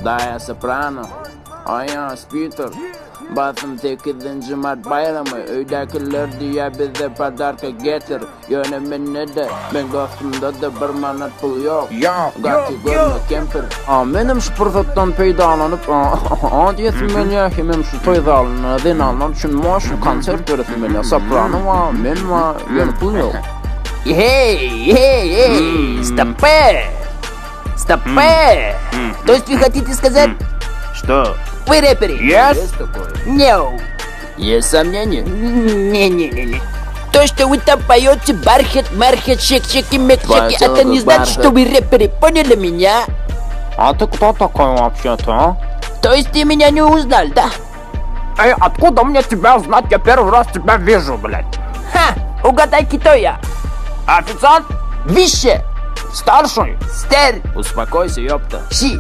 Да, я Soprano. Ayağız Peter. Basım 8. Mart bayramı. Öydekiler diye bize padarka getir. Yönemin de ben dostumda da bir manat pul yok. Gati görme kemper. Benim şu fırsattan peydalanıp diyetim ben ya kimim şu peydalını den almam için maaş konser veresim ben ya. Soprano var, ben var, yönü pul yok. Эй, стопэ! Стопэ! То есть вы хотите сказать, Что? вы рэперы? Есть такое? No. Есть сомнения? Не-не-не-не. То, что вы там поете бархат, мархат, шек-шеки, мек-шеки, это Бархат, не значит, бархат. что вы рэперы, поняли меня? А ты кто такой вообще-то, а? То есть ты меня не узнал, да? Эй, откуда мне тебя знать? Я первый раз тебя вижу, блядь. Ха, угадай, кто я. Официант? Выше, Старший? стер, Успокойся, ёпта. щи,